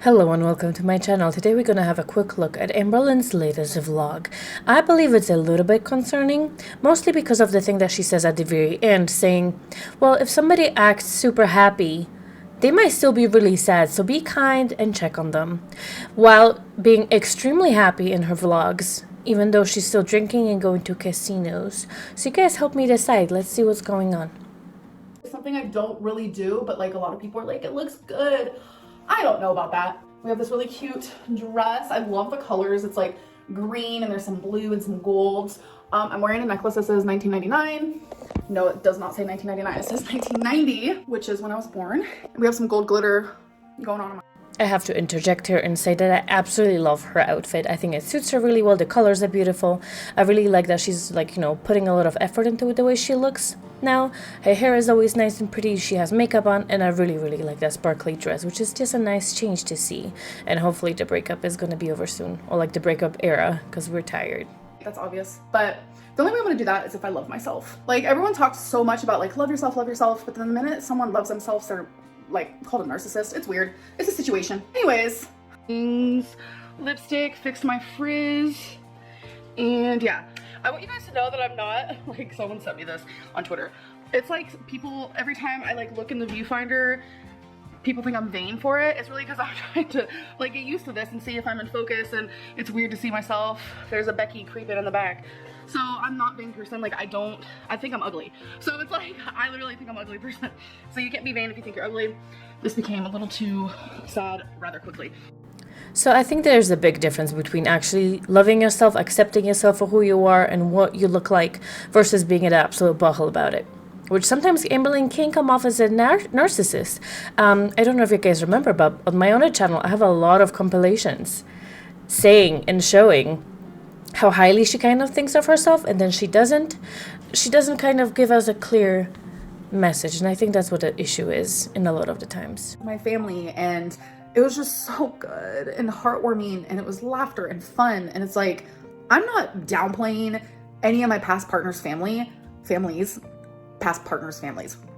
Hello and welcome to my channel. Today we're gonna have a quick look at Amberlynn's latest vlog. I believe it's a little bit concerning, mostly because of the thing that she says at the very end, saying, well, if somebody acts super happy, they might still be really sad, so be kind and check on them. While being extremely happy in her vlogs, even though she's still drinking and going to casinos. So you guys help me decide. Let's see what's going on. Something I don't really do, but like a lot of people are like, it looks good. I don't know about that. We have this really cute dress. I love the colors. It's like green and there's some blue and some golds. I'm wearing a necklace that says 1999. No, it does not say 1999. It says 1990, which is when I was born. We have some gold glitter going on. I have to interject here and say that I absolutely love her outfit. I think it suits her really well. The colors are beautiful. I really like that she's like, putting a lot of effort into the way she looks now. Her hair is always nice and pretty. She has makeup on, and I really, really like that sparkly dress, which is just a nice change to see. And hopefully the breakup is going to be over soon, or like the breakup era, because we're tired. That's obvious, but the only way I'm gonna do that is if I love myself. Like, everyone talks so much about like love yourself, but then the minute someone loves themselves, they're like called a narcissist. It's weird. It's a situation. Anyways, lipstick, fixed my frizz, and yeah, I want you guys to know that I'm not like, someone sent me this on Twitter. It's like people, every time I like look in the viewfinder, people think I'm vain for it. It's really because I'm trying to like get used to this and see if I'm in focus, and it's weird to see myself. There's a Becky creeping in the back. So I'm not vain person. Like, I think I'm ugly. So it's like, I literally think I'm an ugly person. So you can't be vain if you think you're ugly. This became a little too sad rather quickly. So I think there's a big difference between actually loving yourself, accepting yourself for who you are and what you look like, versus being an absolute butthole about it. Which sometimes Amberlynn can come off as a narcissist. I don't know if you guys remember, but on my own channel, I have a lot of compilations saying and showing how highly she kind of thinks of herself, and then she doesn't kind of give us a clear message. And I think that's what the issue is in a lot of the times. My family, and it was just so good and heartwarming, and it was laughter and fun. And it's like, I'm not downplaying any of my past partners' families,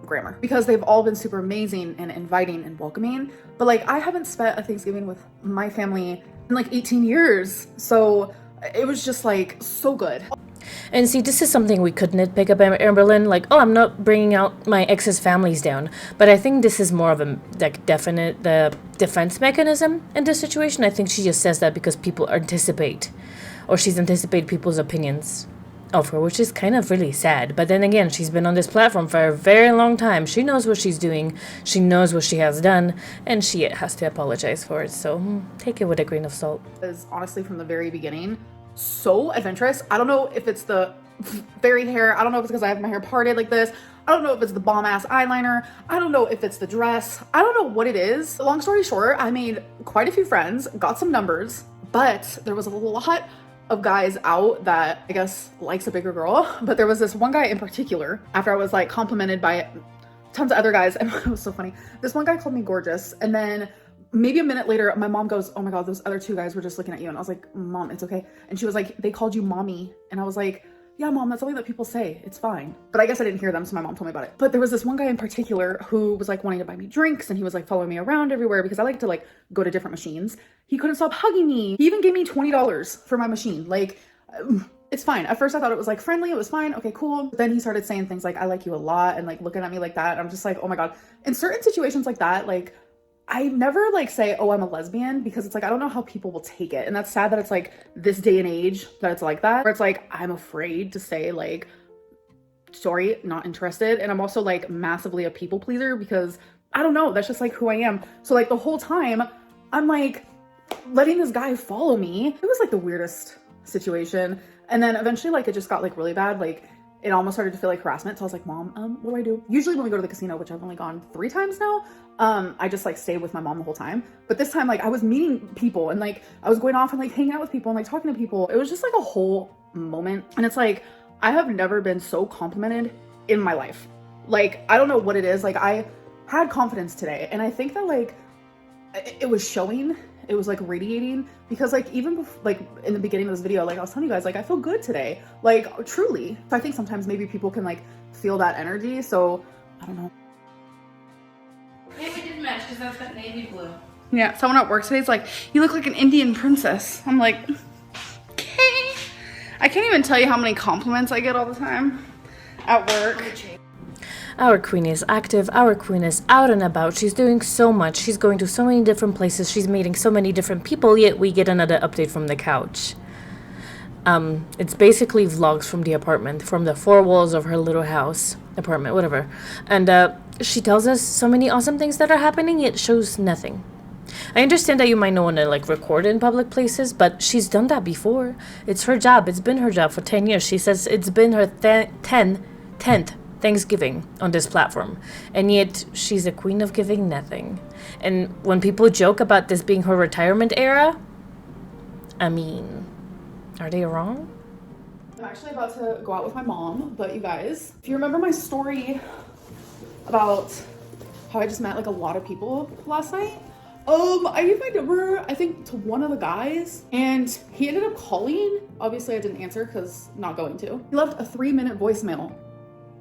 grammar, because they've all been super amazing and inviting and welcoming. But like, I haven't spent a Thanksgiving with my family in like 18 years. So it was just like so good. And see, this is something we could nitpick about Amberlynn, like, oh, I'm not bringing out my ex's families down. But I think this is more of a like definite defense mechanism in this situation. I think she just says that because people anticipate, or she's anticipated people's opinions of her, which is kind of really sad. But then again, she's been on this platform for a very long time. She knows what she's doing. She knows what she has done, and she has to apologize for it. So take it with a grain of salt. Is honestly from the very beginning so adventurous. I don't know if it's the fairy hair. I don't know if it's because I have my hair parted like this. I don't know if it's the bomb ass eyeliner. I don't know if it's the dress. I don't know what it is. Long story short, I made quite a few friends, got some numbers, but there was a lot of guys out that I guess likes a bigger girl. But there was this one guy in particular, after I was like complimented by tons of other guys, and it was so funny. This one guy called me gorgeous, and then maybe a minute later, my mom goes, oh my God, those other two guys were just looking at you. And I was like, Mom, it's okay. And she was like, they called you mommy. And I was like, yeah, Mom, that's something that people say. It's fine. But I guess I didn't hear them, so my mom told me about it. But there was this one guy in particular who was like wanting to buy me drinks, and he was like following me around everywhere because I like to like go to different machines. He couldn't stop hugging me. He even gave me $20 for my machine. Like, it's fine. At first I thought it was like friendly. It was fine. Okay, cool. But then he started saying things like, I like you a lot, and like looking at me like that. And I'm just like, oh my God. In certain situations like that, like, I never like say, oh, I'm a lesbian, because it's like, I don't know how people will take it. And that's sad that it's like this day and age that it's like that, where it's like, I'm afraid to say like, sorry, not interested. And I'm also like massively a people pleaser because I don't know, that's just like who I am. So like the whole time I'm like letting this guy follow me. It was like the weirdest situation. And then eventually like it just got like really bad. Like it almost started to feel like harassment. So I was like, Mom, what do I do? Usually when we go to the casino, which I've only gone 3 times now, I just like stayed with my mom the whole time. But this time, like I was meeting people, and like I was going off and like hanging out with people and like talking to people. It was just like a whole moment. And it's like, I have never been so complimented in my life. Like, I don't know what it is. Like, I had confidence today, and I think that like it was showing. It was like radiating, because like even like in the beginning of this video, like I was telling you guys, like I feel good today, like truly. So I think sometimes maybe people can like feel that energy. So I don't know. Maybe we did match because that's that navy blue. Yeah, someone at work today is like, you look like an Indian princess. I'm like, okay. I can't even tell you how many compliments I get all the time at work. Our queen is active, our queen is out and about, she's doing so much, she's going to so many different places, she's meeting so many different people, yet we get another update from the couch. It's basically vlogs from the apartment, from the four walls of her little house, apartment, whatever. And she tells us so many awesome things that are happening, yet shows nothing. I understand that you might not want to like record in public places, but she's done that before. It's her job. It's been her job for 10 years. She says it's been her 10th Thanksgiving on this platform, and yet she's a queen of giving nothing. And when people joke about this being her retirement era, I mean, are they wrong? I'm actually about to go out with my mom, but you guys, if you remember my story about how I just met like a lot of people last night, I gave my number, I think, to one of the guys, and he ended up calling. Obviously I didn't answer because not going to. He left a 3-minute voicemail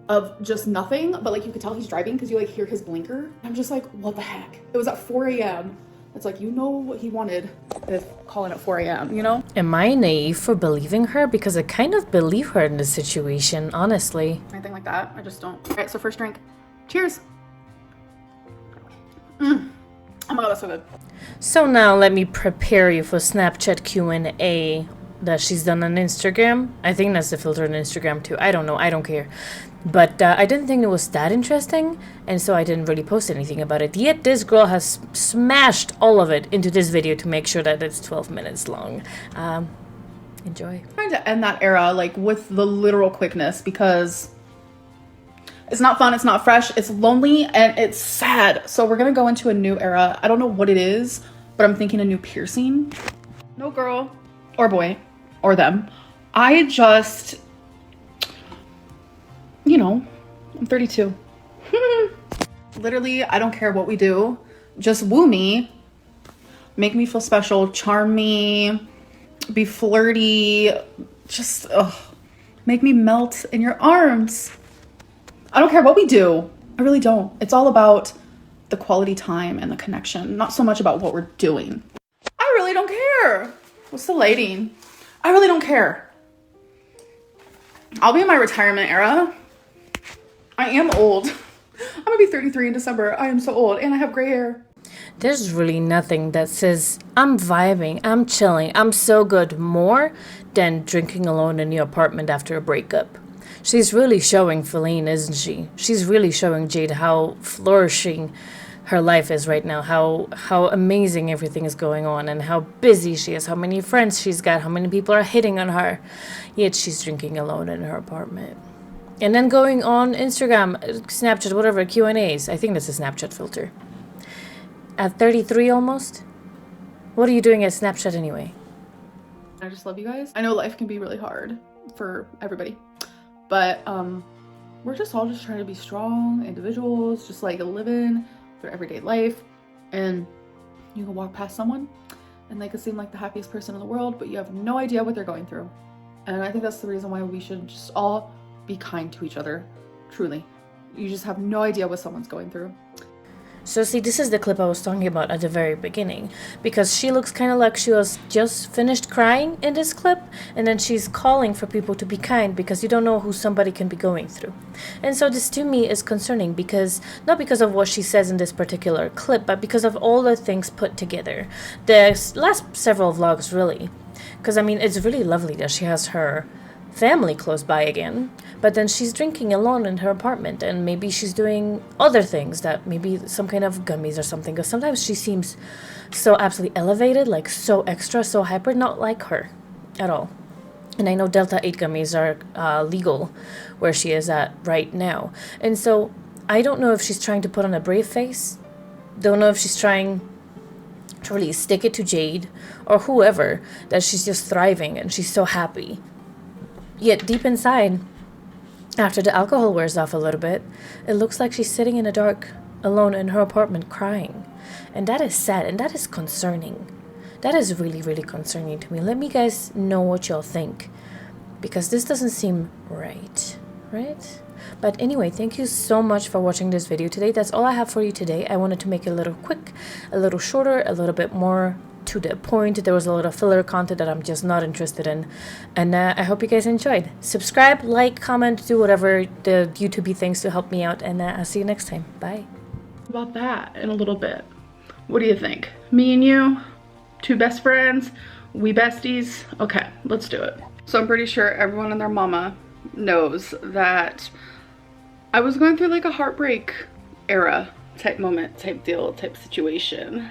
of just nothing, but like you could tell he's driving because you like hear his blinker. I'm just like, what the heck? It was at 4 a.m. It's like, you know what he wanted with calling at 4 a.m., you know? Am I naive for believing her? Because I kind of believe her in this situation, honestly. Anything like that, I just don't. All right, so first drink. Cheers. Oh my god, that's so good. So now let me prepare you for Snapchat Q&A that she's done on Instagram. I think that's the filter on Instagram too. I don't know. I don't care. But I didn't think it was that interesting, and so I didn't really post anything about it. Yet this girl has smashed all of it into this video to make sure that it's 12 minutes long. Enjoy. Trying to end that era like with the literal quickness because it's not fun, it's not fresh, it's lonely, and it's sad. So we're gonna go into a new era. I don't know what it is, but I'm thinking a new piercing. No girl or boy or them. I just, you know, I'm 32. Literally, I don't care what we do. Just woo me, make me feel special, charm me, be flirty, just make me melt in your arms. I don't care what we do. I really don't. It's all about the quality time and the connection, not so much about what we're doing. I really don't care. What's the lighting? I really don't care. I'll be in my retirement era. I am old. I'm gonna be 33 in December. I am so old and I have gray hair. There's really nothing that says I'm vibing, I'm chilling, I'm so good more than drinking alone in the apartment after a breakup. She's really showing Feline, isn't she? She's really showing Jade how flourishing her life is right now, how amazing everything is going on, and how busy she is, how many friends she's got, how many people are hitting on her. Yet she's drinking alone in her apartment. And then going on Instagram, Snapchat, whatever, Q&As. I think that's a Snapchat filter. At 33 almost? What are you doing at Snapchat anyway? I just love you guys. I know life can be really hard for everybody, but we're just all just trying to be strong individuals, just like living their everyday life. And you can walk past someone and they could seem like the happiest person in the world, but you have no idea what they're going through. And I think that's the reason why we should just all be kind to each other, truly. You just have no idea what someone's going through. So see, this is the clip I was talking about at the very beginning, because she looks kind of like she was just finished crying in this clip, and then she's calling for people to be kind because you don't know who somebody can be going through. And so this to me is concerning, because not because of what she says in this particular clip, but because of all the things put together. The last several vlogs, really. Because I mean, it's really lovely that she has her family close by again, but then she's drinking alone in her apartment, and maybe she's doing other things, that maybe some kind of gummies or something, because sometimes she seems so absolutely elevated, like so extra, so hyper, not like her at all. And I know Delta 8 gummies are legal where she is at right now, and so I don't know if she's trying to put on a brave face, don't know if she's trying to really stick it to Jade or whoever, that she's just thriving and she's so happy. Yet deep inside, after the alcohol wears off a little bit, it looks like she's sitting in the dark, alone in her apartment, crying. And that is sad, and that is concerning. That is really, really concerning to me. Let me guys know what y'all think, because this doesn't seem right, right? But anyway, thank you so much for watching this video today. That's all I have for you today. I wanted to make it a little quick, a little shorter, a little bit more to the point. There was a lot of filler content that I'm just not interested in, and I hope you guys enjoyed. Subscribe, like, comment, do whatever the YouTube things to help me out, and I'll see you next time. Bye. About that in a little bit. What do you think? Me and you, two best friends, we besties. Okay, let's do it. So I'm pretty sure everyone and their mama knows that I was going through like a heartbreak era type moment, type deal, type situation.